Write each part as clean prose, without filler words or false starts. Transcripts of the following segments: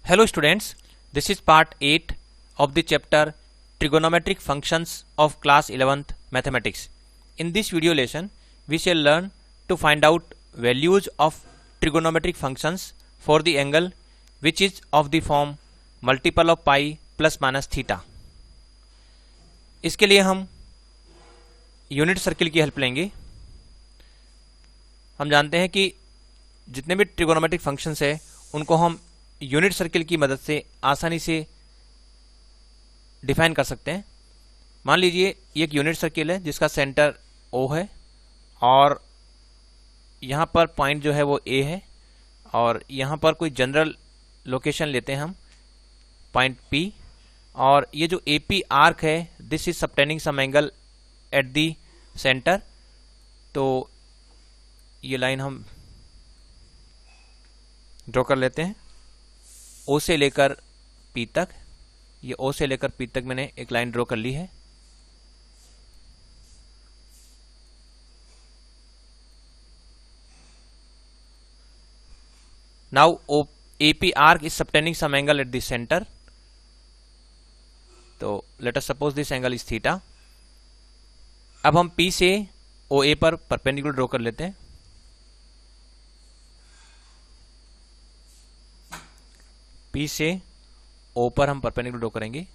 Hello students, this is part 8 of the chapter Trigonometric Functions of class 11th Mathematics. In this video lesson, we shall learn to find out values of trigonometric functions for the angle which is of the form multiple of pi plus minus theta. इसके लिए हम unit circle की help लेंगे। हम जानते हैं कि जितने भी ट्रिगोनोमेट्रिक फंक्शंस है उनको हम यूनिट सर्किल की मदद से आसानी से डिफाइन कर सकते हैं। मान लीजिए ये एक यूनिट सर्किल है जिसका सेंटर O है और यहाँ पर पॉइंट जो है वो A है और यहाँ पर कोई जनरल लोकेशन लेते हैं हम पॉइंट P और ये जो AP आर्क है this is subtending some angle at the centre. तो ये लाइन हम ड्रॉ कर लेते हैं O से लेकर P तक। ये O से लेकर P तक मैंने एक लाइन ड्रॉ कर ली है। Now AP arc is subtending some angle at the center. तो let us suppose this angle is theta. अब हम P से OA पर परपेंडिकुलर ड्रॉ कर लेते हैं। P से O पर हम परपेंडिकुलर ड्रॉ करेंगे।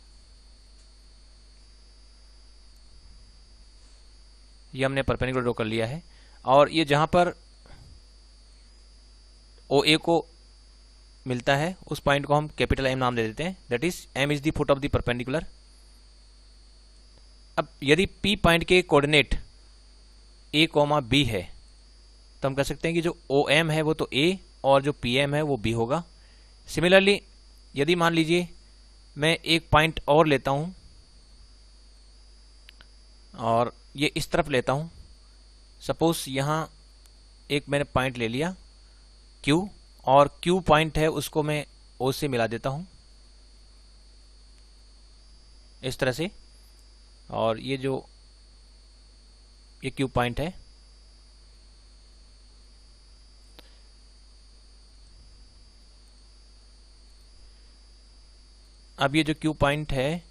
ये हमने परपेंडिकुलर ड्रॉ कर लिया है और ये जहां पर OA को मिलता है उस पॉइंट को हम कैपिटल M नाम दे देते हैं। That is M is the foot of the perpendicular. अब यदि P पॉइंट के कोऑर्डिनेट A, B है तो हम कह सकते हैं कि जो OM है वो तो A और जो PM है वो B होगा। सिमिलरली यदि मान लीजिए मैं एक पॉइंट और लेता हूं और ये इस तरफ लेता हूं, सपोज यहां एक मैंने पॉइंट ले लिया Q और Q पॉइंट है उसको मैं O से मिला देता हूं इस तरह से, और ये जो ये Q पॉइंट है अब ये जो Q पॉइंट है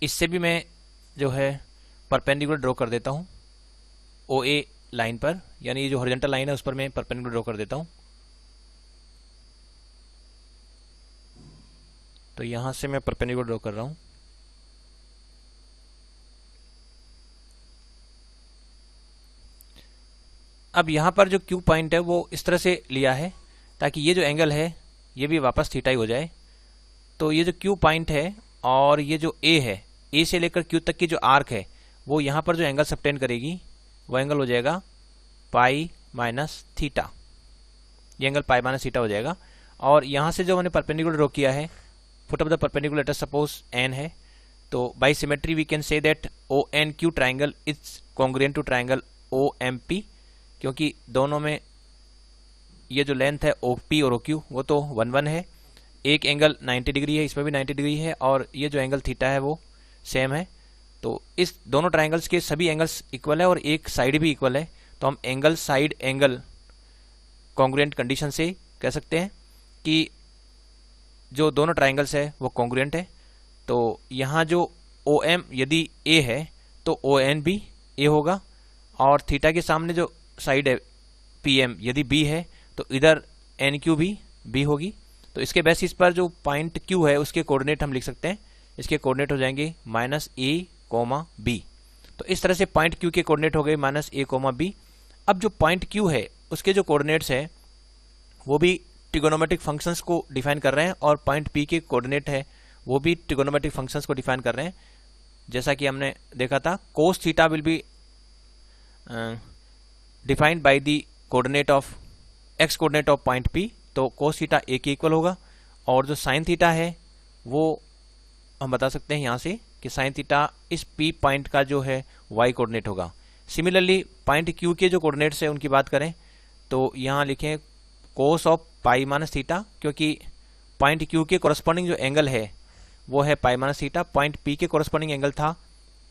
इससे भी मैं जो है परपेंडिकुलर ड्रॉ कर देता हूं OA लाइन पर, यानी ये जो हॉरिजॉन्टल लाइन है उस पर मैं परपेंडिकुलर ड्रॉ कर देता हूं। तो यहां से मैं परपेंडिकुलर ड्रॉ कर रहा हूं। अब यहां पर जो Q पॉइंट है वो इस तरह से लिया है ताकि ये जो एंगल है ये भी वापस थीटा ही हो जाए। तो ये जो Q पॉइंट है और ये जो A है, A से लेकर Q तक की जो आर्क है वो यहाँ पर जो एंगल सबटेंड करेगी वो एंगल हो जाएगा पाई माइनस थीटा। ये एंगल पाई माइनस थीटा हो जाएगा। और यहाँ से जो मैंने परपेंडिकुलर ड्रॉ किया है foot of the perpendicular let us suppose N है, तो by symmetry we can say that ONQ triangle is congruent to triangle OMP, क्योंकि दोनों में ये जो लेंथ है OP और OQ वो तो 1 1 है। एक एंगल 90 डिग्री है, इसमें भी 90 डिग्री है और ये जो एंगल थीटा है वो सेम है। तो इस दोनों ट्राइंगल्स के सभी एंगल्स इक्वल है और एक साइड भी इक्वल है, तो हम angle side angle congruent condition से कह सकते हैं कि जो दोनों ट्राइंगल्स है वो कॉन्ग्रुएंट है। तो यहाँ जो OM यदि A है तो ON भी A होगा और थीटा के सामने जो साइड है PM यदि B है तो इधर NQ भी B होगी। तो इसके बेसिस पर जो पॉइंट Q है उसके कोऑर्डिनेट हम लिख सकते हैं। इसके कोऑर्डिनेट हो जाएंगे -A, B। तो इस तरह से पॉइंट Q के कोऑर्डिनेट हो गए -A, B। अब जो पॉइंट Q है उसके जो कोऑर्डिनेट्स है वो भी ट्रिगोनोमेट्रिक फंक्शंस को डिफाइन कर रहे हैं और पॉइंट P के कोऑर्डिनेट है वो भी ट्रिगोनोमेट्रिक फंक्शंस को डिफाइन कर रहे हैं। जैसा कि हमने देखा था cos theta will be defined by the coordinate of x coordinate of point P। तो cos थीटा A के इक्वल होगा और जो sin थीटा है वो हम बता सकते हैं यहाँ से कि sin थीटा इस P पॉइंट का जो है y कोऑर्डिनेट होगा। सिमिलरली पॉइंट Q के जो कोऑर्डिनेट्स है उनकी बात करें तो यहाँ लिखें cos of pi minus theta, क्योंकि पॉइंट Q के कोरस्पॉन्डिंग जो एंगल है वो है pi minus theta. Point P के कोरस्पॉन्डिंग एंगल था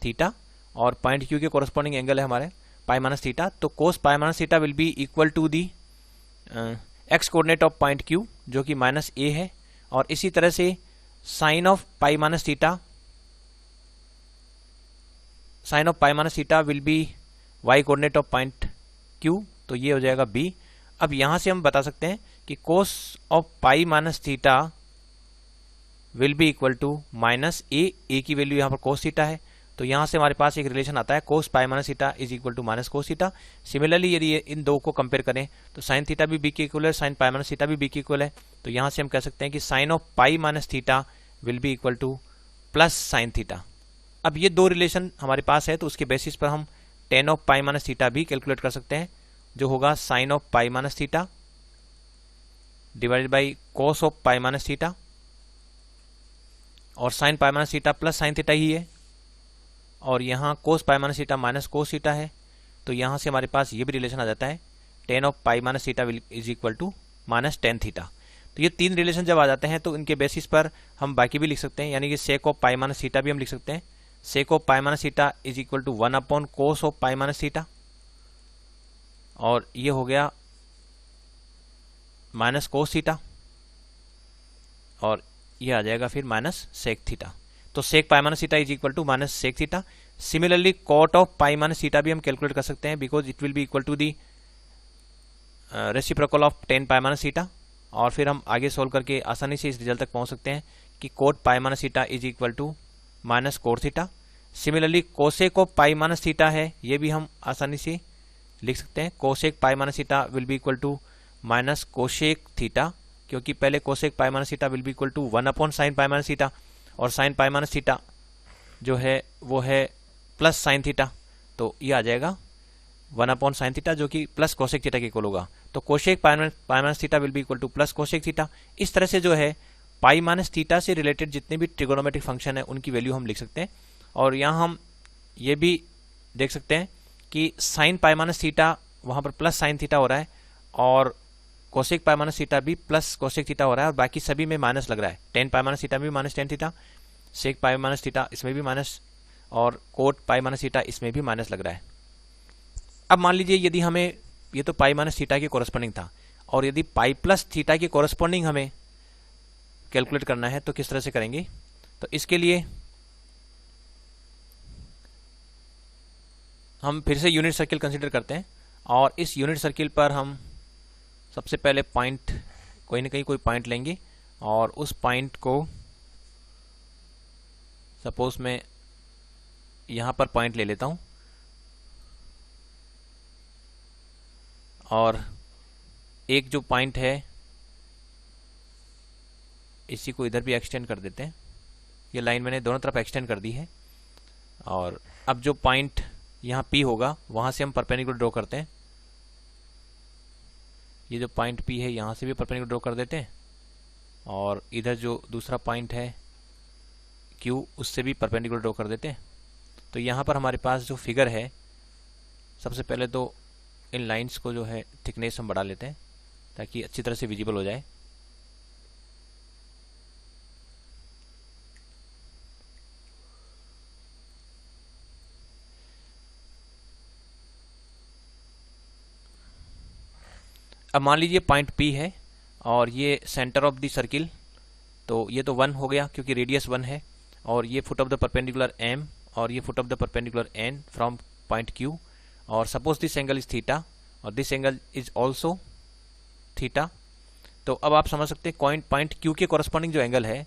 थीटा और पॉइंट Q के कोरस्पॉन्डिंग एंगल है हमारे पाई माइनस थीटा। तो cos pi minus theta will be equal to the x coordinate of point Q जो कि -a है और इसी तरह से sine of pi minus theta, sine of pi minus theta will be y coordinate of point Q, तो ये हो जाएगा बी। अब यहां से हम बता सकते हैं कि cos of pi minus theta will be equal to minus a की वैल्यू यहाँ पर कोस थीटा है, तो यहां से हमारे पास एक रिलेशन आता है cos pi minus theta is equal to minus cos theta. Similarly यदि इन दो को कंपेयर करें तो साइन थीटा भी बी के इक्वल है, साइन पाई माइनस थीटा भी बी के इक्वल है, तो यहां से हम कह सकते हैं कि sine of pi minus theta will be equal to plus sine theta. अब ये दो रिलेशन हमारे पास है, तो उसके बेसिस पर हम tan of pi minus theta भी कैलकुलेट कर सकते हैं, जो होगा sine of pi minus theta divided by cos of pi minus theta, और sine pi minus theta plus sine theta ही है, और यहाँ cos pi minus theta minus cos theta है, तो यहाँ से हमारे पास ये भी रिलेशन आ जाता है tan of pi minus theta is equal to minus tan theta. तो ये तीन रिलेशन जब आ जाते हैं तो इनके बेसिस पर हम बाकी भी लिख सकते हैं, यानी कि sec of pi minus theta भी हम लिख सकते हैं। Sec of pi minus theta is equal to 1 upon cos of pi minus theta, और ये हो गया माइनस कोस थीटा, और ये आ जाएगा फिर माइनस सेक थीटा। तो sec pi minus theta is equal to minus sec theta. Similarly cot of pi minus theta भी हम कैलकुलेट कर सकते हैं, because it will be equal to the reciprocal of tan pi minus theta, और फिर हम आगे सोल्व करके आसानी से इस रिजल्ट तक पहुंच सकते हैं कि cot pi minus theta is equal to minus cot theta. Similarly cosec of pi minus theta है, ये भी हम आसानी से लिख सकते हैं, cosec pi minus theta will be equal to minus cosec theta, क्योंकि पहले cosec pi minus theta will be equal to 1 upon sine pi minus theta, और साइन पाई माइनस थीटा जो है वो है प्लस साइन थीटा, तो ये आ जाएगा 1 अपॉन साइन थीटा जो कि प्लस कोसेक थीटा के इक्वल होगा। तो cosec pi minus theta will be equal to plus cosec theta. इस तरह से जो है पाई माइनस थीटा से रिलेटेड जितने भी ट्रिगोनोमेट्रिक फंक्शन है उनकी वैल्यू हम लिख सकते हैं। और यहाँ हम ये भी देख सकते हैं कि साइन पाई माइनस थीटा वहाँ पर प्लस साइन थीटा हो रहा है, और कोसेक पाई माइनस थीटा भी प्लस कोसेक थीटा हो रहा है, और बाकी सभी में माइनस लग रहा है। टेन पाई माइनस थीटा भी माइनस टेन थीटा, सेक पाई माइनस थीटा इसमें भी माइनस, और कोट पाई माइनस थीटा इसमें भी माइनस लग रहा है। अब मान लीजिए यदि हमें, ये तो पाई माइनस थीटा के कोरस्पॉन्डिंग था, और यदि पाई प्लस थीटा के कोरस्पॉन्डिंग हमें कैलकुलेट करना है तो किस तरह से करेंगे। तो इसके लिए हम फिर से यूनिट सर्किल कंसीडर करते हैं, और इस यूनिट सर्किल पर हम सबसे पहले पॉइंट, कोई ना कहीं कोई पॉइंट लेंगे, और उस पॉइंट को सपोज मैं यहाँ पर पॉइंट ले लेता हूँ, और एक जो पॉइंट है इसी को इधर भी एक्सटेंड कर देते हैं। ये लाइन मैंने दोनों तरफ एक्सटेंड कर दी है, और अब जो पॉइंट यहाँ P होगा वहाँ से हम परपेंडिकुलर ड्रॉ करते हैं। ये जो पॉइंट P है यहाँ से भी परपेंडिकुलर ड्रॉ कर देते हैं, और इधर जो दूसरा पॉइंट है Q उससे भी परपेंडिकुलर ड्रॉ कर देते हैं। तो यहाँ पर हमारे पास जो फिगर है, सबसे पहले तो इन लाइंस को जो है थिकनेस हम बढ़ा लेते हैं ताकि अच्छी तरह से विजिबल हो जाए। अब मान लीजिए पॉइंट P है और ये सेंटर ऑफ द सर्किल, तो ये तो 1 हो गया क्योंकि रेडियस 1 है, और ये foot of the perpendicular M और ये foot of the perpendicular N from point Q, और suppose this angle is theta और this angle is also theta. तो अब आप समझ सकते हैं पॉइंट Q के कॉरस्पॉन्डिंग जो एंगल है,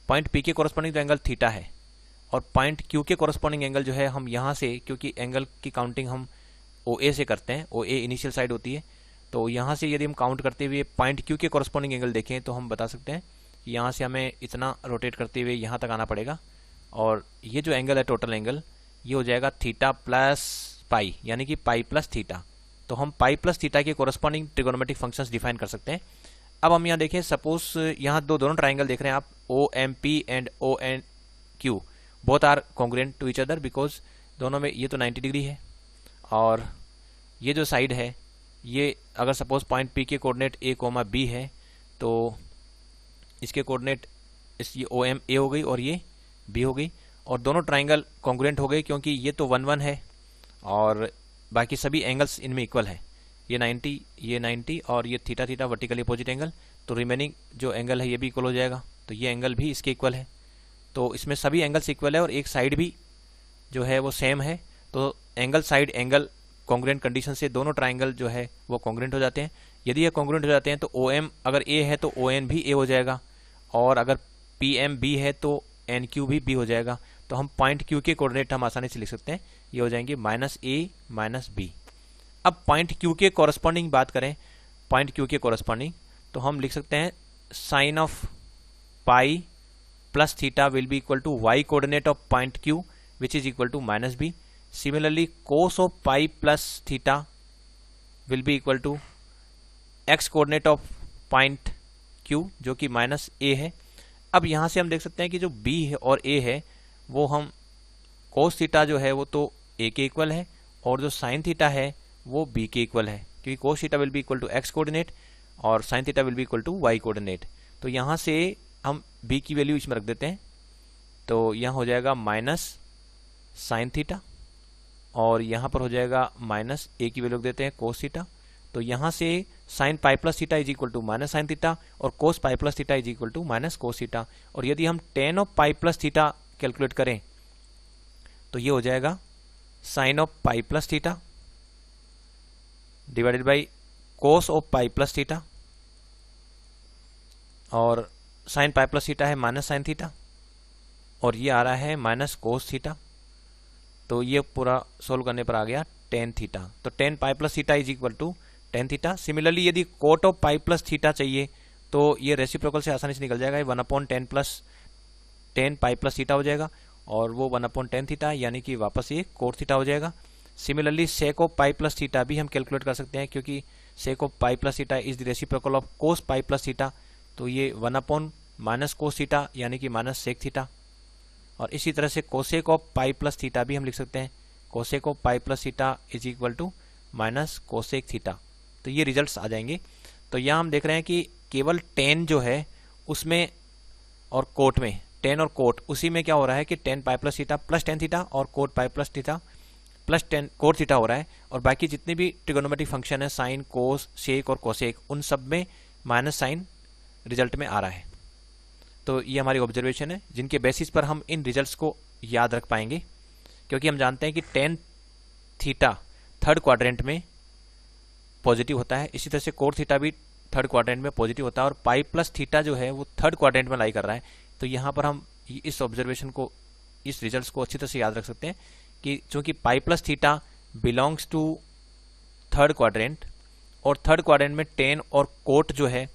पॉइंट P के कॉरस्पॉन्डिंग जो एंगल थीटा है, और पॉइंट Q के कॉरस्पॉन्डिंग एंगल जो है हम यहाँ से, क्योंकि एंगल की काउंटिंग हम OA से करते हैं, OA इनिशियल साइड होती है, तो यहाँ से यदि हम काउंट करते हुए पॉइंट Q के कॉरस्पॉन्डिंग एंगल देखें तो हम बता सकते हैं कि यहाँ से हमें इतना रोटेट करते हुए यहाँ तक आना पड़ेगा, और ये जो एंगल है टोटल एंगल ये हो जाएगा थीटा प्लस पाई, यानी कि पाई प्लस थीटा। तो हम पाई प्लस थीटा के कॉरस्पॉन्डिंग ट्रिगोनोमेट्रिक फंक्शंस डिफाइन कर सकते हैं। अब हम यहाँ देखें, सपोज यहाँ दोनों ट्राइंगल देख रहे हैं आप, OMP and ONQ both are congruent to each other, because दोनों में ये तो 90 डिग्री है, और ये जो साइड है ये अगर सपोज पॉइंट P के कोऑर्डिनेट A, B है तो इसके कोऑर्डिनेट ये OM A हो गई और ये B हो गई, और दोनों ट्राइंगल कॉन्ग्रुएंट हो गए क्योंकि ये तो 1 1 है और बाकी सभी एंगल्स इनमें इक्वल है। ये 90 और ये theta theta vertically opposite angle, तो रिमेनिंग जो एंगल है ये भी इक्वल हो जाएगा, तो ये एंगल भी इसके इक्वल है। तो इसमें सभी एंगल्स इक्वल है और एक साइड भी जो है वो सेम है, तो angle side angle congruent condition से दोनों ट्राइंगल जो है वो कॉन्ग्रुएंट हो जाते हैं। यदि ये कॉन्ग्रुएंट हो जाते हैं तो OM अगर A है तो ON भी A हो जाएगा, और अगर PM B है तो NQ भी B हो जाएगा। तो हम पॉइंट Q के कोऑर्डिनेट हम आसानी से लिख सकते हैं, ये हो जाएंगे -A - B। अब पॉइंट Q के कॉरस्पॉन्डिंग बात करें, पॉइंट Q के कॉरस्पॉन्डिंग तो हम लिख सकते हैं sine of pi plus theta will be equal to y coordinate of point Q which is equal to -B। Similarly cos of pi plus theta will be equal to x coordinate of point Q जो कि -A है। अब यहाँ से हम देख सकते हैं कि जो B है और A है वो हम कोस थीटा जो है वो तो A के इक्वल है, और जो साइन थीटा है वो B के इक्वल है, क्योंकि cos theta will be equal to x coordinate और sine theta will be equal to y coordinate. तो यहाँ से हम B की वैल्यू इसमें रख देते हैं, तो यहाँ हो जाएगा माइनस साइन थीटा, और यहाँ पर हो जाएगा माइनस A की वैल्यू रख देते हैं कोस थीटा। तो यहाँ से sine pi plus theta is equal to minus sine theta और cos pi plus theta is equal to minus cos theta. और यदि हम tan of pi plus theta calculate करें तो ये हो जाएगा sine of pi plus theta divided by cos of pi plus theta, और साइन पाई प्लस थीटा है माइनस साइन थीटा, और ये आ रहा है माइनस कोस थीटा। तो ये पूरा सोल्व करने पर आ गया टेन थीटा। तो tan pi plus theta is equal to tan theta. Similarly यदि cot of pi plus theta चाहिए तो ये रेसिप्रोकल से आसानी से निकल जाएगा, 1/10 प्लस 10 पाई प्लस थीटा हो जाएगा, और वो 1/10 थीटा यानी कि वापस ये कोट थीटा हो जाएगा। Similarly sec of pi plus theta भी हम कैलकुलेट कर सकते हैं, क्योंकि सेक of pi plus theta is the reciprocal of cos pi plus theta, तो ये 1/- कोस थीटा यानी कि माइनस सेक थीटा। और इसी तरह से cosec of pi plus theta भी हम लिख सकते हैं, cosec of pi plus theta is equal to minus cosec theta. तो ये रिजल्ट्स आ जाएंगे। तो यहाँ हम देख रहे हैं कि केवल टेन जो है उसमें और कोट में, टेन और कोट उसी में क्या हो रहा है कि tan pi plus theta plus tan theta और cot pi plus theta plus tan cot theta हो रहा है, और बाकी जितने भी ट्रिगोनोमेट्रिक फंक्शन है साइन कोस सेक और कोसेक उन सब में माइनस साइन रिजल्ट में आ रहा है। तो ये हमारी ऑब्जर्वेशन है जिनके बेसिस पर हम इन रिजल्ट्स को याद रख पाएंगे, क्योंकि हम जानते हैं कि टेन थीटा थर्ड क्वाड्रेंट में पॉजिटिव होता है, इसी तरह से कोट थीटा भी थर्ड क्वाड्रेंट में पॉजिटिव होता है, और पाई प्लस थीटा जो है वो थर्ड क्वाड्रेंट में लाई कर रहा है। तो यहाँ पर हम इस ऑब्जर्वेशन को, इस रिजल्ट्स को अच्छी तरह से याद रख सकते हैं कि चूंकि pi plus theta belongs to third quadrant, और थर्ड क्वाड्रेंट में टेन और कोट जो है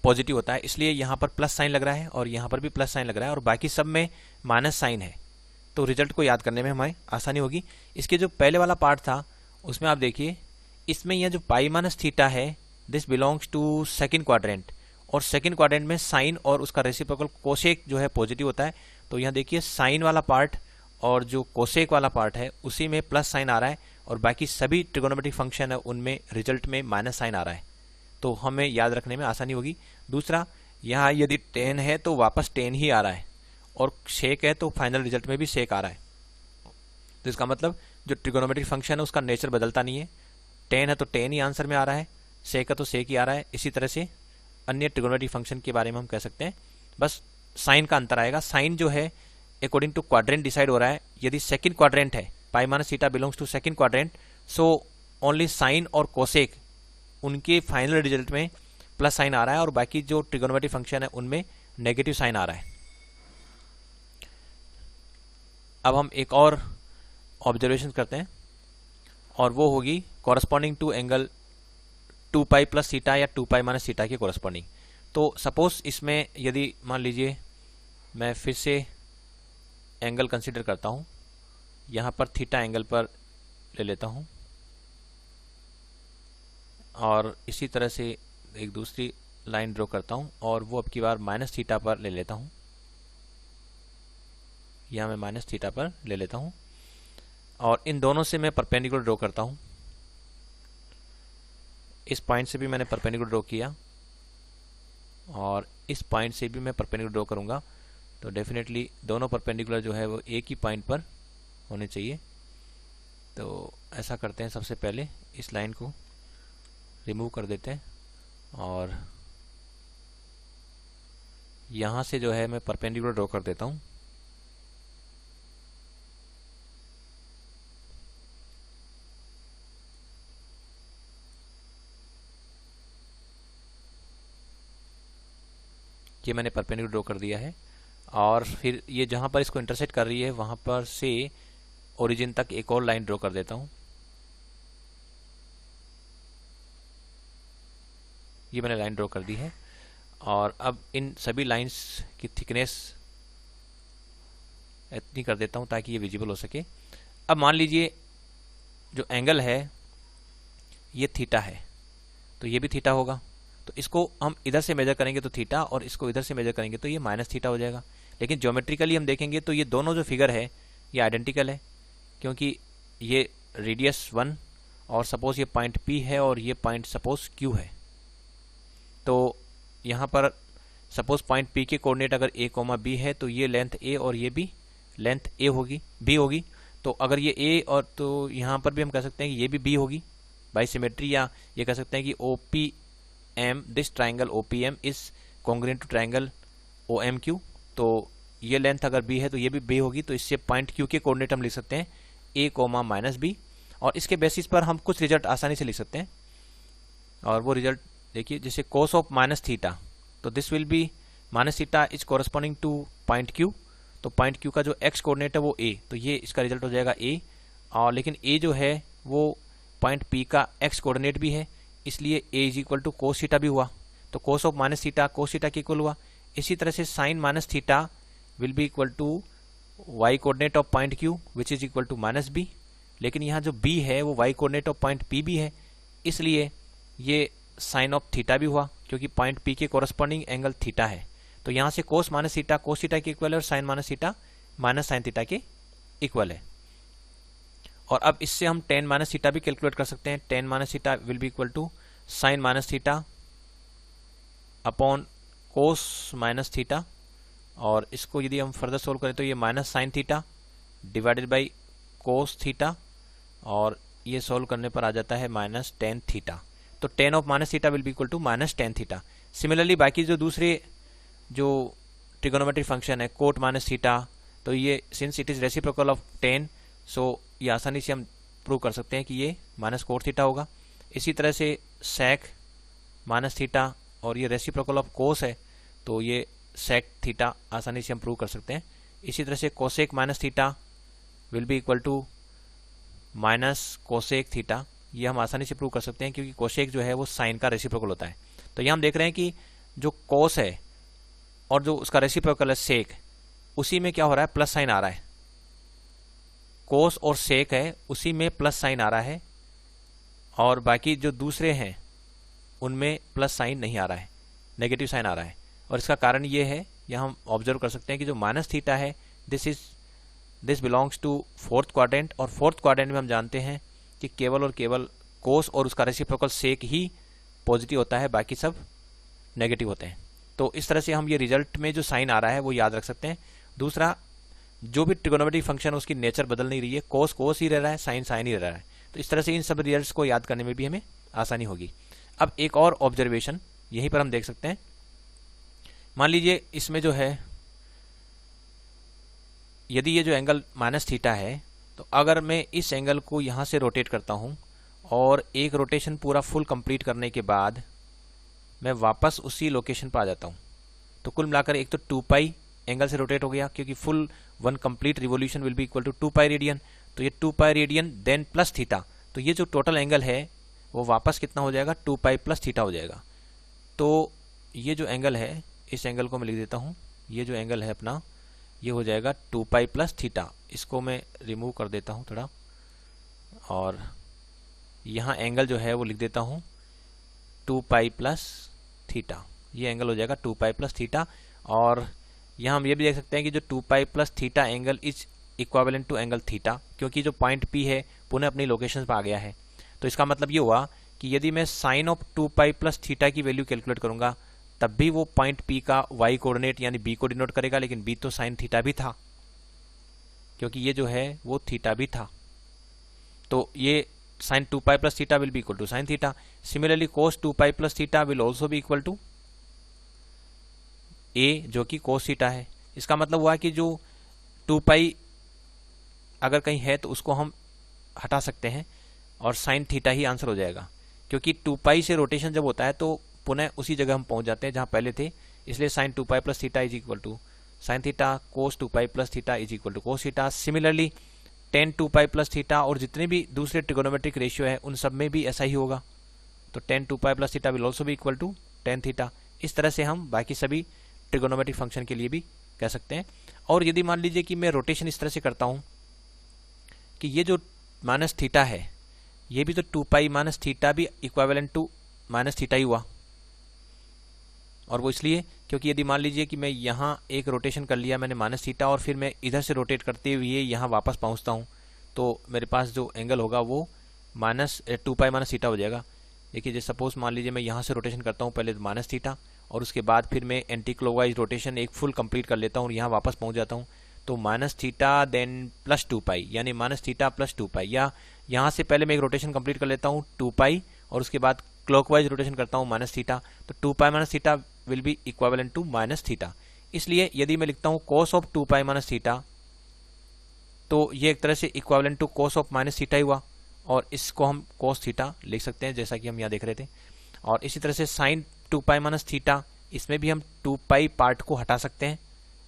पॉजिटिव होता है, इसलिए यहाँ पर प्लस साइन लग रहा है और यहाँ पर भी प्लस साइन लग रहा है, और बाकी सब में माइनस साइन है। तो रिजल्ट को याद करने में हमें आसानी होगी। इसके जो पहले वाला पार्ट था उसमें आप देखिए, इसमें यह जो पाई माइनस थीटा है this belongs to second quadrant, और सेकंड क्वाड्रेंट में साइन और उसका रेसिप्रोकल कोसेक जो है पॉजिटिव होता है। तो यहाँ देखिए साइन वाला पार्ट और जो कोसेक वाला पार्ट है उसी में प्लस साइन आ रहा है, और बाकी सभी ट्रिगोनोमेट्रिक फंक्शन है उनमें रिजल्ट में माइनस साइन आ रहा है। तो हमें याद रखने में आसानी होगी। दूसरा, यहाँ यदि टेन है तो वापस टेन ही आ रहा है, और सेक है तो फाइनल रिजल्ट में भी सेक आ रहा है। तो इसका मतलब जो ट्रिगोनोमेट्रिक फंक्शन है उसका नेचर बदलता नहीं है, टेन है तो टेन ही आंसर में आ रहा है, सेक है तो सेक ही आ रहा है। इसी तरह से अन्य ट्रिगोनोमेट्रिक फंक्शन के बारे में हम कह सकते हैं, बस साइन का अंतर आएगा। साइन जो है अकॉर्डिंग टू क्वाड्रेंट डिसाइड हो रहा है। यदि सेकंड क्वाड्रेंट है, pi minus theta belongs to second quadrant, so only sine और कोसेक उनके फाइनल रिजल्ट में प्लस साइन आ रहा है, और बाकी जो ट्रिगोनोमेट्रिक फंक्शन है उनमें नेगेटिव साइन आ रहा है। अब हम एक और ऑब्जर्वेशन करते हैं, और वो होगी corresponding to angle 2 pi plus theta या 2 पाई माइनस थीटा के कॉरस्पॉन्डिंग। तो सपोज इसमें यदि मान लीजिए मैं फिर से एंगल कंसीडर करता हूँ, यहाँ पर थीटा एंगल पर ले लेता हूँ, और इसी तरह से एक दूसरी लाइन ड्रॉ करता हूँ, और वो अब की बार माइनस थीटा पर ले लेता हूँ। यहाँ मैं माइनस थीटा पर ले लेता हूँ, और इन दोनों से मैं परपेंडिकुलर ड्रॉ करता हूँ। इस पॉइंट से भी मैंने परपेंडिकुलर ड्रॉ किया, और इस पॉइंट से भी मैं परपेंडिकुलर ड्रॉ करूँगा। तो डेफिनेटली दोनों परपेंडिकुलर जो है वो एक ही पॉइंट पर होने चाहिए। तो ऐसा करते हैं, सबसे पहले इस लाइन को रिमूव कर देते हैं और यहाँ से जो है मैं परपेंडिकुलर ड्रॉ कर देता हूँ। ये मैंने परपेंडिकुलर ड्रॉ कर दिया है और फिर ये जहाँ पर इसको इंटरसेक्ट कर रही है वहाँ पर से ओरिजिन तक एक और लाइन ड्रॉ कर देता हूँ। ये मैंने लाइन ड्रॉ कर दी है और अब इन सभी लाइंस की थिकनेस इतनी कर देता हूँ ताकि ये विजिबल हो सके। अब मान लीजिए जो एंगल है ये थीटा है, तो ये भी थीटा होगा। तो इसको हम इधर से मेजर करेंगे तो थीटा, और इसको इधर से मेजर करेंगे तो ये माइनस थीटा हो जाएगा। लेकिन ज्योमेट्रिकली हम देखेंगे तो ये दोनों जो फिगर है ये आइडेंटिकल है, क्योंकि ये रेडियस 1 और सपोज ये पॉइंट P है और ये पॉइंट सपोज Q है। तो यहाँ पर सपोज पॉइंट P के कोऑर्डिनेट अगर a, B है तो ये लेंथ a और ये भी लेंथ b होगी। तो अगर ये a और तो यहाँ पर भी हम कह सकते हैं कि ये भी b होगी बाई सिमेट्री, या ये कह सकते हैं कि OPM, this triangle OPM is congruent to triangle OMQ। तो ये लेंथ अगर b है तो ये भी b होगी। तो इससे पॉइंट Q के कोऑर्डिनेट हम लिख सकते हैं a, -b, और इसके बेसिस पर हम कुछ रिजल्ट आसानी से लिख सकते हैं। और वो रिजल्ट देखिए, जैसे cos ऑफ माइनस थीटा, तो this will be minus theta is corresponding two point Q। तो पॉइंट Q का जो x कोऑर्डिनेट है वो a, तो ये इसका रिजल्ट हो जाएगा a। और लेकिन a जो है वो पॉइंट P का x कोऑर्डिनेट भी है, इसलिए a is equal to cos theta भी हुआ। तो cos of minus theta cos theta के इक्वल हुआ। इसी तरह से sine minus theta will be equal to y coordinate of point Q which is equal to -b। लेकिन यहाँ जो b है वो y coordinate of point P भी है, इसलिए ये साइन ऑफ थीटा भी हुआ, क्योंकि पॉइंट P के कोरस्पॉन्डिंग एंगल थीटा है। तो यहाँ से cos minus theta cos theta के इक्वल है और sine minus theta minus sine theta के इक्वल है। और अब इससे हम टेन माइनस थीटा भी कैलकुलेट कर सकते हैं। Tan minus theta will be equal to sine minus theta upon cos minus theta, और इसको यदि हम फर्दर सोल्व करें तो ये minus sine theta divided by cos theta, और ये सोल्व करने पर आ जाता है माइनस टेन थीटा। तो tan of minus theta will be equal to minus tan theta. Similarly बाकी जो दूसरे जो ट्रिगोनोमेट्रिक फंक्शन है कोट माइनस थीटा, तो ये since it is reciprocal of tan, so ये आसानी से हम प्रूव कर सकते हैं कि ये माइनस कोट थीटा होगा। इसी तरह से सेक माइनस थीटा, और ये रेसिप्रोकल ऑफ कोस है तो ये सेक थीटा आसानी से हम प्रूव कर सकते हैं। इसी तरह से cosec minus theta will be equal to minus cosec theta, ये हम आसानी से प्रूव कर सकते हैं क्योंकि कोसेक जो है वो साइन का रेसिप्रोकल होता है। तो यहाँ हम देख रहे हैं कि जो कोस है और जो उसका रेसिप्रोकल है सेक, उसी में क्या हो रहा है, प्लस साइन आ रहा है। कोस और सेक है उसी में प्लस साइन आ रहा है, और बाकी जो दूसरे हैं उनमें प्लस साइन नहीं आ रहा है, नेगेटिव साइन आ रहा है। और इसका कारण ये है, यहाँ हम ऑब्जर्व कर सकते हैं कि जो माइनस थीटा है this belongs to fourth quadrant, और फोर्थ क्वाड्रेंट में हम जानते हैं कि केवल और केवल कोस और उसका रेसिप्रोकल सेक ही पॉजिटिव होता है, बाकी सब नेगेटिव होते हैं। तो इस तरह से हम ये रिजल्ट में जो साइन आ रहा है वो याद रख सकते हैं। दूसरा, जो भी ट्रिगोनोमेट्रिक फंक्शन है उसकी नेचर बदल नहीं रही है, कोस कोस ही रह रहा है, साइन साइन ही रह रहा है। तो इस तरह से इन सब रिजल्ट्स को याद करने में भी हमें आसानी होगी। अब एक और ऑब्जर्वेशन यहीं पर हम देख सकते हैं। मान लीजिए इसमें जो है, यदि ये जो एंगल माइनस थीटा है, तो अगर मैं इस एंगल को यहाँ से रोटेट करता हूँ और एक रोटेशन पूरा फुल कंप्लीट करने के बाद मैं वापस उसी लोकेशन पर आ जाता हूँ, तो कुल मिलाकर एक तो 2 पाई एंगल से रोटेट हो गया, क्योंकि full one complete revolution will be equal to 2 pi radian. तो ये 2 pi radian then plus theta, तो ये जो टोटल एंगल है वो वापस कितना हो जाएगा, 2 पाई प्लस थीटा हो जाएगा। तो ये जो एंगल है, इस एंगल को मैं लिख देता हूँ, ये जो एंगल है अपना ये हो जाएगा 2 पाई प्लस थीटा। इसको मैं रिमूव कर देता हूँ थोड़ा, और यहाँ एंगल जो है वो लिख देता हूँ 2 पाई प्लस थीटा। ये एंगल हो जाएगा 2 पाई प्लस थीटा। और यहाँ हम ये भी देख सकते हैं कि जो 2 pi plus theta angle is equivalent to angle theta, क्योंकि जो पॉइंट P है पुनः अपनी लोकेशन पर आ गया है। तो इसका मतलब ये हुआ कि यदि मैं sine of 2 pi plus theta की वैल्यू कैलकुलेट करूंगा तब भी वो पॉइंट P का y कोऑर्डिनेट यानी B को डिनोट करेगा, लेकिन B तो साइन थीटा भी था, क्योंकि ये जो है वो थीटा भी था। तो ये sine 2 pi plus theta will be equal to sine theta. Similarly cos 2 pi plus theta will also be equal to a, जो कि कोस थीटा है। इसका मतलब हुआ कि जो 2 पाई अगर कहीं है तो उसको हम हटा सकते हैं और साइन थीटा ही आंसर हो जाएगा, क्योंकि 2 पाई से रोटेशन जब होता है तो पुनः उसी जगह हम पहुंच जाते हैं जहां पहले थे। इसलिए sine 2 pi plus theta is equal to sine theta, cos 2 pi plus theta is equal to cos theta. Similarly tan 2 pi plus theta और जितने भी दूसरे ट्रिगोनोमेट्रिक रेशियो है उन सब में भी ऐसा ही होगा। तो ten 2 pi plus theta will also भी इक्वल टू टेन थीटा। इस तरह से हम बाकी सभी ट्रिगोनोमेट्रिक फंक्शन के लिए भी कह सकते हैं। और यदि मान लीजिए कि मैं रोटेशन इस तरह से करता हूं कि ये जो माइनस थीटा है ये भी तो 2 पाई माइनस थीटा भी इक्विवेलेंट टू माइनस थीटा ही हुआ, और वो इसलिए क्योंकि यदि मान लीजिए कि मैं यहाँ एक रोटेशन कर लिया मैंने माइनस थीटा और फिर मैं इधर से रोटेट करते हुए यहाँ वापस पहुँचता हूँ तो मेरे पास जो एंगल होगा वो माइनस 2 पाई माइनस थीटा हो जाएगा। देखिए जैसे सपोज मान लीजिए मैं यहाँ से रोटेशन करता हूँ पहले माइनस थीटा और उसके बाद फिर मैं एंटी क्लॉकवाइज रोटेशन एक फुल कंप्लीट कर लेता हूँ और यहाँ वापस पहुँच जाता हूँ, तो माइनस थीटा देन प्लस 2 पाई यानी माइनस थीटा प्लस 2 पाई, या यहाँ से पहले मैं एक रोटेशन कंप्लीट कर लेता हूँ 2 पाई और उसके बाद क्लॉकवाइज रोटेशन करता हूँ माइनस थीटा, तो 2 pi minus theta will be equivalent to minus theta. इसलिए यदि मैं लिखता हूँ cos of 2 pi minus theta तो ये एक तरह से equivalent to cos of minus theta ही हुआ, और इसको हम cos थीटा लिख सकते हैं जैसा कि हम यहाँ देख रहे थे। और इसी तरह से साइन 2 पाई माइनस थीटा, इसमें भी हम 2 पाई पार्ट को हटा सकते हैं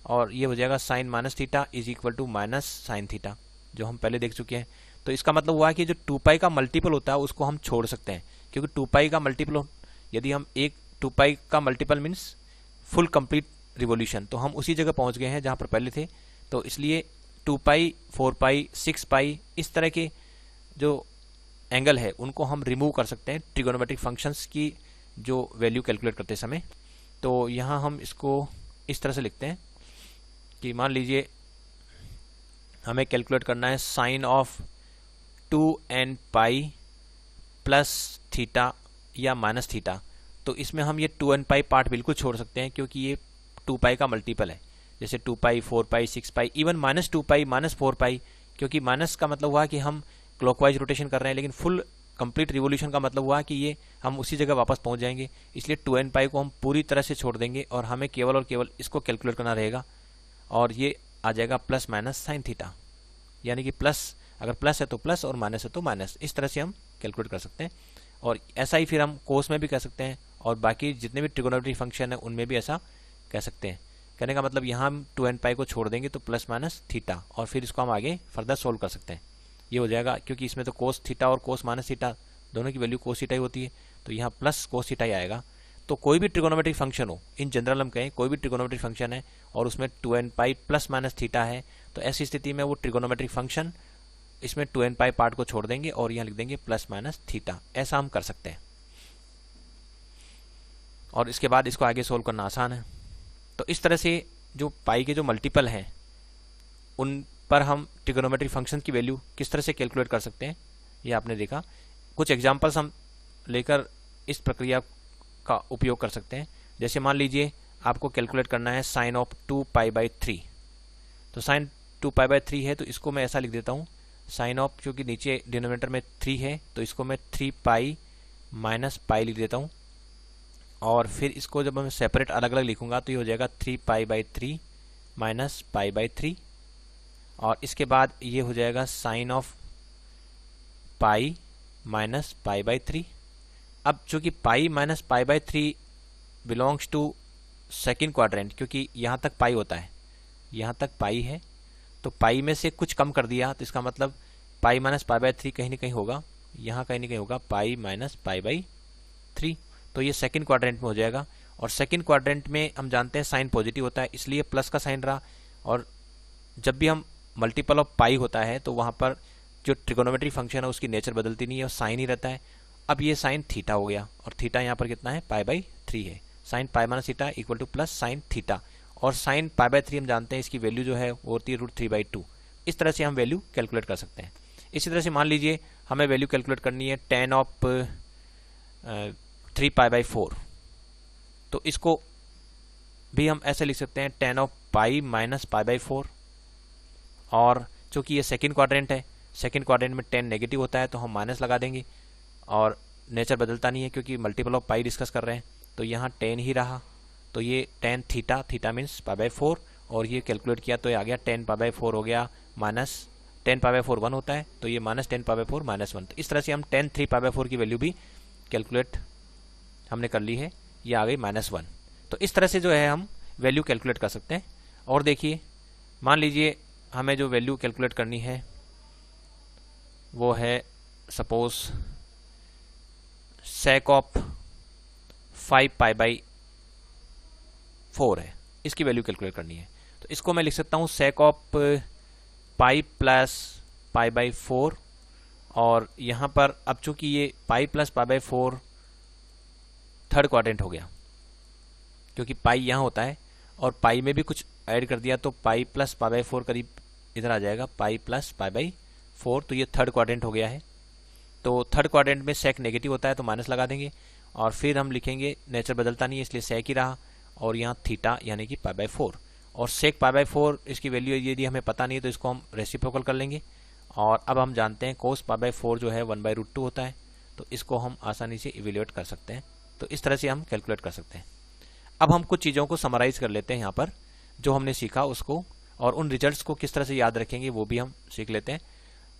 और ये हो जाएगा sine minus theta is equal to minus sine theta, जो हम पहले देख चुके हैं। तो इसका मतलब हुआ कि जो 2 पाई का मल्टीपल होता है उसको हम छोड़ सकते हैं, क्योंकि 2 पाई का मल्टीपल यदि हम एक 2 पाई का multiple means full complete revolution, तो हम उसी जगह पहुंच गए हैं जहां पर पहले थे। तो इसलिए 2 पाई 4 पाई 6 पाई इस तरह के जो एंगल है उनको हम रिमूव कर सकते हैं ट्रिगोनोमेट्रिक फंक्शंस की जो वैल्यू कैलकुलेट करते समय। तो यहाँ हम इसको इस तरह से लिखते हैं कि मान लीजिए हमें कैलकुलेट करना है sine of 2n pi plus theta या माइनस थीटा, तो इसमें हम ये 2n पाई पार्ट बिल्कुल छोड़ सकते हैं क्योंकि ये 2 पाई का मल्टीपल है, जैसे 2 पाई 4 पाई 6 पाई इवन माइनस 2 पाई माइनस 4 पाई, क्योंकि माइनस का मतलब हुआ कि हम क्लॉकवाइज रोटेशन कर रहे हैं, लेकिन फुल कंप्लीट रिवोल्यूशन का मतलब हुआ कि ये हम उसी जगह वापस पहुंच जाएंगे। इसलिए 2n पाई को हम पूरी तरह से छोड़ देंगे और हमें केवल और केवल इसको कैलकुलेट करना रहेगा, और ये आ जाएगा प्लस माइनस साइन थीटा, यानी कि प्लस अगर प्लस है तो प्लस और माइनस है तो माइनस, इस तरह से हम कैलकुलेट कर सकते हैं। और ऐसा ही फिर हम कोस में भी कह सकते हैं और बाकी जितने भी ट्रिगोनोमेट्रिक फंक्शन है उनमें भी ऐसा कह सकते हैं। कहने का मतलब यहाँ हम 2n पाई को छोड़ देंगे तो प्लस माइनस थीटा, और फिर इसको हम आगे फर्दर सोल्व कर सकते हैं। ये हो जाएगा क्योंकि इसमें तो कोस थीटा और कोस माइनस थीटा दोनों की वैल्यू कोस थीटा ही होती है, तो यहाँ प्लस कोस थीटा ही आएगा। तो कोई भी ट्रिगोनोमेट्रिक फंक्शन हो, इन जनरल हम कहें कोई भी ट्रिगोनोमेट्रिक फंक्शन है और उसमें 2n pi plus minus theta है, तो ऐसी स्थिति में वो ट्रिगोनोमेट्रिक फंक्शन इसमें 2n पाई पार्ट को छोड़ देंगे और यहाँ लिख देंगे प्लस माइनस थीटा। ऐसा हम कर सकते हैं और इसके बाद इसको आगे सोल्व करना आसान है। तो इस तरह से जो पाई के जो मल्टीपल हैं उन पर हम ट्रिगोनोमेट्रिक फंक्शन की वैल्यू किस तरह से कैलकुलेट कर सकते हैं ये आपने देखा। कुछ एग्जांपल्स हम लेकर इस प्रक्रिया का उपयोग कर सकते हैं। जैसे मान लीजिए आपको कैलकुलेट करना है साइन ऑफ 2 पाई बाई 3, तो साइन 2 पाई बाई 3 है तो इसको मैं ऐसा लिख देता हूँ साइन ऑफ, क्योंकि नीचे डिनोमिनेटर में 3 है तो इसको मैं 3 पाई माइनस पाई लिख देता हूँ, और फिर इसको जब मैं सेपरेट अलग अलग लिखूंगा तो ये हो जाएगा 3 pi by 3 minus pi by 3, और इसके बाद ये हो जाएगा sine of pi minus pi by 3। अब चूंकि pi minus pi by 3 belongs to second quadrant, क्योंकि यहाँ तक पाई होता है, यहाँ तक पाई है, तो पाई में से कुछ कम कर दिया तो इसका मतलब पाई माइनस पाई बाई 3 कहीं ना कहीं होगा, यहाँ कहीं ना कहीं होगा पाई माइनस पाई बाई 3, तो ये सेकेंड क्वाड्रेंट में हो जाएगा। और सेकेंड क्वाड्रेंट में हम जानते हैं साइन पॉजिटिव होता है इसलिए प्लस का साइन रहा, और जब भी हम मल्टीपल ऑफ पाई होता है तो वहाँ पर जो ट्रिगोनोमेट्रिक फंक्शन है उसकी नेचर बदलती नहीं है और साइन ही रहता है। अब ये साइन थीटा हो गया और थीटा यहाँ पर कितना है पाई बाई 3 है, sine pi minus theta equal to plus sine theta, और साइन पाई बाई 3 हम जानते हैं इसकी वैल्यू जो है वो होती है √3/2। इस तरह से हम वैल्यू कैलकुलेट कर सकते हैं। इसी तरह से मान लीजिए हमें वैल्यू कैलकुलेट करनी है tan ऑफ 3 पाई बाई 4, तो इसको भी हम ऐसे लिख सकते हैं tan of pi minus pi by 4, और चूंकि ये सेकेंड क्वाड्रेंट है सेकंड क्वाड्रेंट में टेन नेगेटिव होता है तो हम माइनस लगा देंगे, और नेचर बदलता नहीं है क्योंकि मल्टीपल ऑफ पाई डिस्कस कर रहे हैं, तो यहाँ टेन ही रहा, तो ये टेन थीटा, थीटा मीन्स π/4, और ये कैलकुलेट किया तो ये आ गया 10 π/4 हो गया माइनस 10 π/4 1 होता है, तो ये माइनस 10 π/4 -1। तो इस तरह से हम 10 3 π/4 की वैल्यू भी कैलकुलेट हमने कर ली है, ये आ गई -1। तो इस तरह से जो है हम वैल्यू कैलकुलेट कर सकते हैं। और देखिए, मान लीजिए हमें जो वैल्यू कैलकुलेट करनी है वो है सपोज sec ऑफ 5 π/4 है, इसकी वैल्यू कैलकुलेट करनी है। तो इसको मैं लिख सकता हूँ sec ऑफ पाई प्लस π/4, और यहाँ पर अब चूंकि ये पाई प्लस π/4 थर्ड क्वाड्रेंट हो गया, क्योंकि पाई यहाँ होता है और पाई में भी कुछ ऐड कर दिया तो पाई प्लस π/4 करीब इधर आ जाएगा, पाई प्लस π/4, तो ये थर्ड क्वाड्रेंट हो गया है। तो थर्ड क्वाड्रेंट में सेक नेगेटिव होता है तो माइनस लगा देंगे, और फिर हम लिखेंगे, नेचर बदलता नहीं है इसलिए सेक ही रहा, और यहाँ थीटा यानी कि π/4, और सेक π/4 इसकी वैल्यू यदि हमें पता नहीं है तो इसको हम रेसिप्रोकल कर लेंगे। और अब हम जानते हैं कोस π/4 जो है 1/√2 होता है, तो इसको हम आसानी से इवेल्युएट कर सकते हैं। तो इस तरह से हम कैलकुलेट कर सकते हैं। अब हम कुछ चीज़ों को समराइज कर लेते हैं यहाँ पर, जो हमने सीखा उसको, और उन रिजल्ट्स को किस तरह से याद रखेंगे वो भी हम सीख लेते हैं।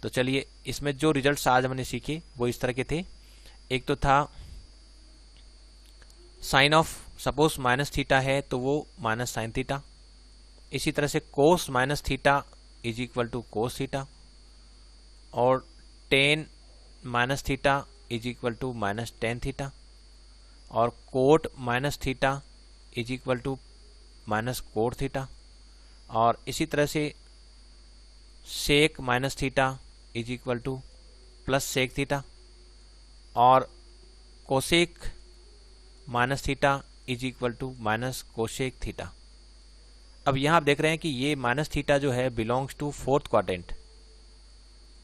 तो चलिए, इसमें जो रिजल्ट्स आज हमने सीखे वो इस तरह के थे। एक तो था sine of, suppose minus theta है तो वो माइनस साइन थीटा, इसी तरह से cos minus theta is equal to cos theta, और tan minus theta is equal to minus tan theta, और cot minus theta is equal to minus cot theta, और इसी तरह से sec minus theta is equal to plus sec theta, और cosec minus theta is equal to minus cosec theta. अब यहाँ आप देख रहे हैं कि ये माइनस थीटा जो है बिलोंग्स टू फोर्थ क्वाड्रेंट।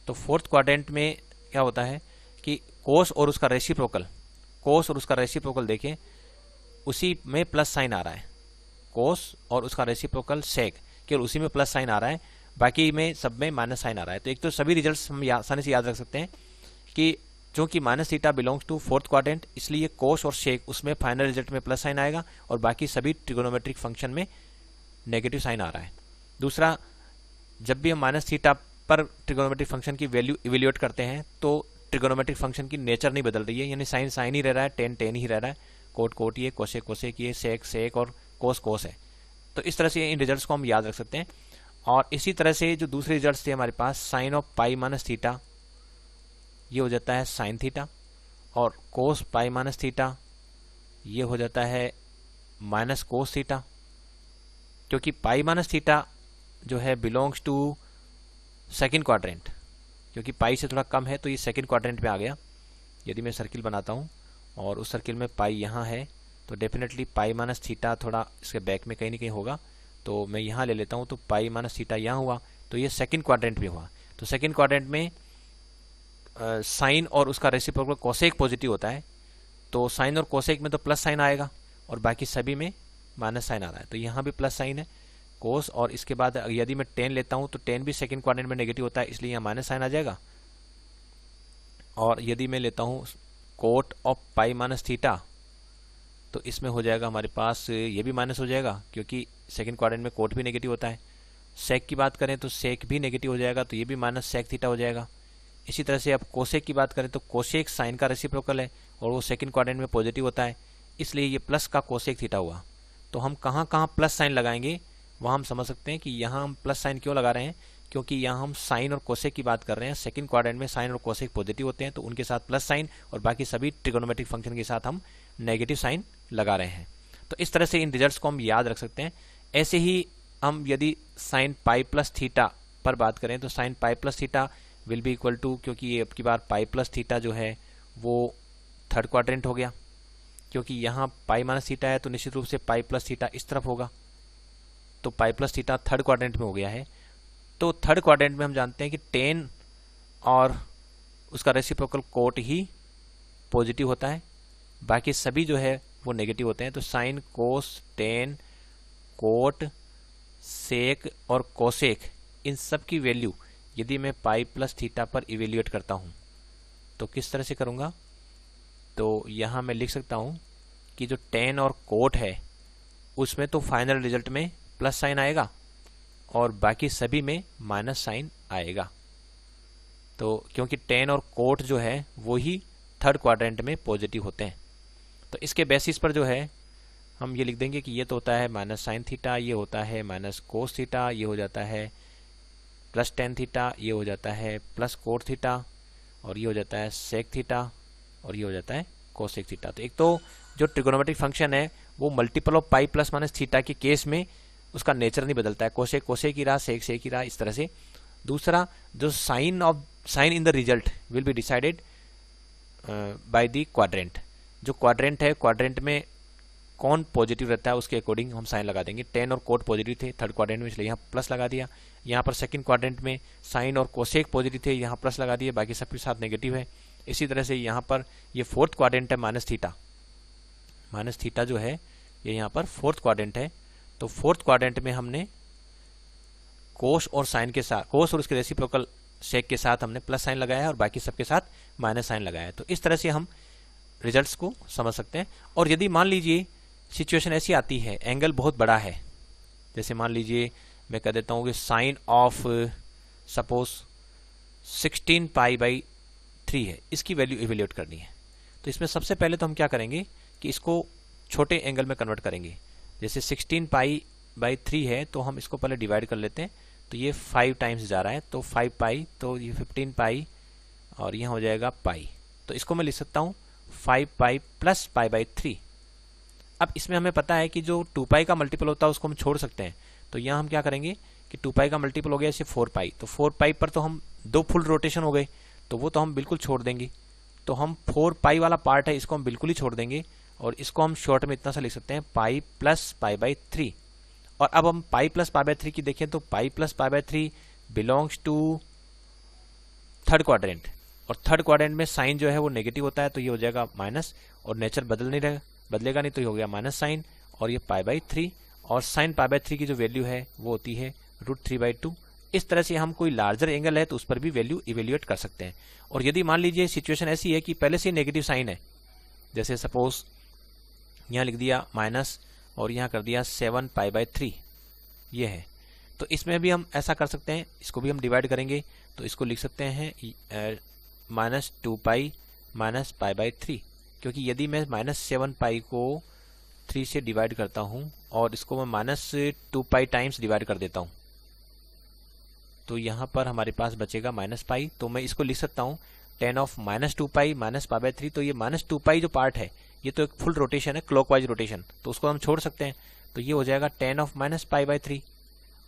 तो फोर्थ क्वाड्रेंट में क्या होता है कि कोस और उसका रेसिप्रोकल, कोस और उसका रेसिप्रोकल देखें, उसी में प्लस साइन आ रहा है, कोस और उसका रेसिप्रोकल सेक, केवल उसी में प्लस साइन आ रहा है, बाकी में सब में माइनस साइन आ रहा है। तो एक तो सभी रिजल्ट्स हम आसानी से याद रख सकते हैं कि चूंकि minus theta belongs to fourth quadrant, इसलिए कोस और सेक उसमें फाइनल रिजल्ट में प्लस साइन आएगा, और बाकी सभी ट्रिगोनोमेट्रिक फंक्शन में नेगेटिव साइन आ रहा है। दूसरा, जब भी हम माइनस थीटा पर ट्रिगोनोमेट्रिक फंक्शन की वैल्यू इवेल्युएट करते हैं तो ट्रिगोनोमेट्रिक फंक्शन की नेचर नहीं बदल रही है, यानी साइन साइन ही रह रहा है, टेन टेन ही रह रहा है, कोट कोट ये, कोसेक कोसेक ये, सेक सेक और कोस कोस है। तो इस तरह से इन रिजल्ट्स को हम याद रख सकते हैं। और इसी तरह से जो दूसरे रिजल्ट्स थे हमारे पास, sine of pi minus theta ये हो जाता है साइन थीटा, और कोस पाई माइनस थीटा ये हो जाता है माइनस कोस थीटा, क्योंकि पाई माइनस थीटा जो है बिलोंग्स टू सेकंड क्वाड्रेंट, क्योंकि पाई से थोड़ा कम है तो ये सेकंड क्वाड्रेंट में आ गया। यदि मैं सर्किल बनाता हूँ और उस सर्किल में पाई यहाँ है तो डेफिनेटली पाई माइनस थीटा थोड़ा इसके बैक में कहीं ना कहीं होगा, तो मैं यहाँ ले लेता हूँ, तो पाई माइनस थीटा यहाँ हुआ, तो ये सेकंड क्वाड्रेंट में हुआ। तो सेकंड क्वाड्रेंट में साइन और उसका रेसिप्रोकल कोसेक पॉजिटिव होता है, तो साइन और कोसेक में तो प्लस साइन आएगा और बाकी सभी में माइनस साइन आ रहा है, तो यहाँ भी प्लस साइन है कोस, और इसके बाद यदि मैं 10 लेता हूँ तो 10 भी सेकंड क्वाड्रेंट में नेगेटिव होता है, इसलिए यहाँ माइनस साइन आ जाएगा। और यदि मैं लेता हूँ cot of pi minus theta तो इसमें हो जाएगा हमारे पास, ये भी माइनस हो जाएगा क्योंकि सेकंड क्वाड्रेंट में कोट भी नेगेटिव होता है। सेक की बात करें तो सेक भी नेगेटिव हो जाएगा, तो ये भी माइनस सेक थीटा हो जाएगा। इसी तरह से अब कोसेक की बात करें तो कोसेक साइन का रेसिप्रोकल है और वो सेकंड क्वाड्रेंट में पॉजिटिव होता है, इसलिए ये प्लस का कोसेक थीटा हुआ। तो हम कहाँ कहाँ प्लस साइन लगाएंगे वहाँ हम समझ सकते हैं कि यहाँ हम प्लस साइन क्यों लगा रहे हैं, क्योंकि यहाँ हम साइन और कोसेक की बात कर रहे हैं। सेकंड क्वाड्रेंट में साइन और कोसेक पॉजिटिव होते हैं तो उनके साथ प्लस साइन, और बाकी सभी ट्रिगोनोमेट्रिक फंक्शन के साथ हम नेगेटिव साइन लगा रहे हैं। तो इस तरह से इन रिजल्ट्स को हम याद रख सकते हैं। ऐसे ही हम यदि साइन पाई प्लस थीटा पर बात करें तो sine pi plus theta will be equal to, क्योंकि ये अब की बार पाई प्लस थीटा जो है वो थर्ड क्वाड्रेंट हो गया, क्योंकि यहाँ पाई माइनस थीटा है तो निश्चित रूप से पाई प्लस थीटा इस तरफ होगा, तो pi plus theta third quadrant में हो गया है। तो थर्ड क्वाड्रेंट में हम जानते हैं कि 10 और उसका रेसिप्रोकल कोट ही पॉजिटिव होता है, बाकी सभी जो है वो नेगेटिव होते हैं। तो साइन कोस 10 कोट सेक और कोसेक इन सब की वैल्यू यदि मैं पाई प्लस थीटा पर इवेल्युएट करता हूँ तो किस तरह से करूँगा, तो यहाँ मैं लिख सकता हूँ कि जो टेन और कोट है उसमें तो फाइनल रिजल्ट में प्लस साइन आएगा और बाकी सभी में माइनस साइन आएगा। तो क्योंकि टेन और कोट जो है वो ही थर्ड क्वाड्रेंट में पॉजिटिव होते हैं, तो इसके बेसिस पर जो है हम ये लिख देंगे कि ये तो होता है माइनस साइन थीटा, ये होता है माइनस कोस थीटा, ये हो जाता है प्लस टेन थीटा, ये हो जाता है प्लस कोट थीटा, और ये हो जाता है सेक थीटा, और ये हो जाता है कोसेक थीटा। तो एक तो जो ट्रिगोनोमेट्रिक फंक्शन है वो multiple of pi plus minus theta के केस में उसका नेचर नहीं बदलता है, कोसेक कोसेक ही रहा, सेक सेक ही रहा, इस तरह से। दूसरा, जो sign in the result will be decided by the quadrant. जो क्वाड्रेंट है, क्वाड्रेंट में कौन पॉजिटिव रहता है उसके अकॉर्डिंग हम साइन लगा देंगे। टेन और कोट पॉजिटिव थे थर्ड क्वाड्रेंट में, इसलिए यहाँ प्लस लगा दिया। यहाँ पर सेकंड क्वाड्रेंट में साइन और कोसेक पॉजिटिव थे, यहाँ प्लस लगा दिए, बाकी सबके साथ नेगेटिव है। इसी तरह से यहाँ पर ये फोर्थ क्वाड्रेंट है माइनस थीटा जो है ये यहाँ पर फोर्थ क्वाड्रेंट है। तो फोर्थ क्वाड्रेंट में हमने कोस और साइन के साथ, कोस और उसके रेसिप्रोकल सेक के साथ हमने प्लस साइन लगाया है और बाकी सबके साथ माइनस साइन लगाया है। तो इस तरह से हम रिजल्ट्स को समझ सकते हैं। और यदि मान लीजिए सिचुएशन ऐसी आती है, एंगल बहुत बड़ा है, जैसे मान लीजिए मैं कह देता हूँ कि sine of suppose 16 pi by 3 है, इसकी वैल्यू इवेल्युएट करनी है। तो इसमें सबसे पहले तो हम क्या करेंगे कि इसको छोटे एंगल में कन्वर्ट करेंगे। जैसे 16 पाई बाई 3 है तो हम इसको पहले डिवाइड कर लेते हैं, तो ये 5 टाइम्स जा रहा है, तो 5 पाई, तो ये 15 पाई और यहाँ हो जाएगा पाई। तो इसको मैं लिख सकता हूँ 5 पाई प्लस पाई बाई 3। अब इसमें हमें पता है कि जो 2 पाई का मल्टीपल होता है उसको हम छोड़ सकते हैं। तो यहाँ हम क्या करेंगे कि 2 पाई का मल्टीपल हो गया इसे 4 पाई, तो 4 पाई पर तो हम 2 फुल रोटेशन हो गए, तो वो तो हम बिल्कुल छोड़ देंगे। तो हम 4 पाई वाला पार्ट है इसको हम बिल्कुल ही छोड़ देंगे और इसको हम शॉर्ट में इतना सा लिख सकते हैं पाई प्लस पाई बाई 3। और अब हम पाई प्लस पाई बाई 3 की देखें तो pi plus pi by 3 belongs to third quadrant, और थर्ड क्वाड्रेंट में साइन जो है वो नेगेटिव होता है, तो ये हो जाएगा माइनस, और नेचर बदलेगा नहीं, तो ये हो गया माइनस साइन, और ये पाई बाई 3, और साइन पाई बाई 3 की जो वैल्यू है वो होती है √3/2। इस तरह से हम कोई लार्जर एंगल है तो उस पर भी वैल्यू इवेल्युएट कर सकते हैं। और यदि मान लीजिए सिचुएशन ऐसी है कि पहले से नेगेटिव साइन है, जैसे सपोज यहाँ लिख दिया माइनस और यहाँ कर दिया 7 पाई बाई 3, ये है, तो इसमें भी हम ऐसा कर सकते हैं, इसको भी हम डिवाइड करेंगे, तो इसको लिख सकते हैं -2 पाई माइनस पाई बाई 3, क्योंकि यदि मैं -7 पाई को 3 से डिवाइड करता हूँ और इसको मैं -2 पाई टाइम्स डिवाइड कर देता हूँ, तो यहाँ पर हमारे पास बचेगा -पाई। तो मैं इसको लिख सकता हूँ 10 of -2 pi minus pi by 3। तो ये -2 पाई जो पार्ट है ये तो एक फुल रोटेशन है, क्लॉकवाइज रोटेशन, तो उसको हम छोड़ सकते हैं। तो ये हो जाएगा 10 ऑफ -पाई बाई 3,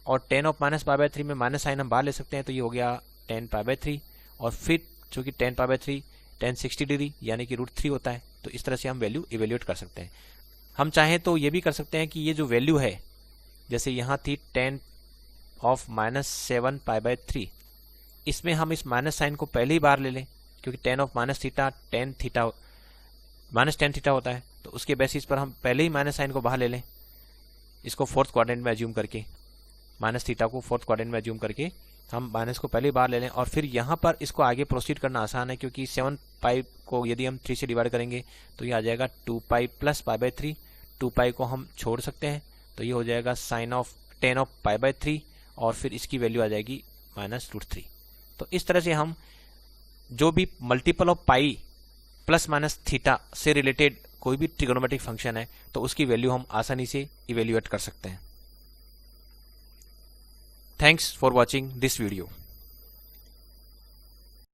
और 10 ऑफ -पाई बाई 3 में माइनस साइन हम बाहर ले सकते हैं, तो ये हो गया 10 पाई बाई 3, और फिर चूंकि 10 पाई बाई 3 10 60 डिग्री यानी कि √3 होता है, तो इस तरह से हम वैल्यू इवेल्युएट कर सकते हैं। हम चाहें तो ये भी कर सकते हैं कि ये जो वैल्यू है, जैसे यहाँ थी 10 ऑफ -7 पाई बाई 3, इसमें हम इस माइनस साइन को पहले ही बाहर ले लें, क्योंकि 10 ऑफ -10 थीटा होता है, तो उसके बेसिस पर हम पहले ही माइनस साइन को बाहर ले लें, इसको फोर्थ क्वाड्रेंट में एज्यूम करके, माइनस थीटा को फोर्थ क्वाड्रेंट में एज्यूम करके हम माइनस को पहले ही बाहर ले लें। और फिर यहाँ पर इसको आगे प्रोसीड करना आसान है, क्योंकि 7 पाई को यदि हम 3 से डिवाइड करेंगे तो ये आ जाएगा 2 पाई प्लस पाई बाई 3। 2 पाई को हम छोड़ सकते हैं, तो ये हो जाएगा sine of 10 of pi by 3, और फिर इसकी वैल्यू आ जाएगी -√3। तो इस तरह से हम जो भी multiple of pi plus minus theta से रिलेटेड कोई भी ट्रिगोनोमेट्रिक फंक्शन है तो उसकी वैल्यू हम आसानी से इवेल्युएट कर सकते हैं। Thanks for watching this video.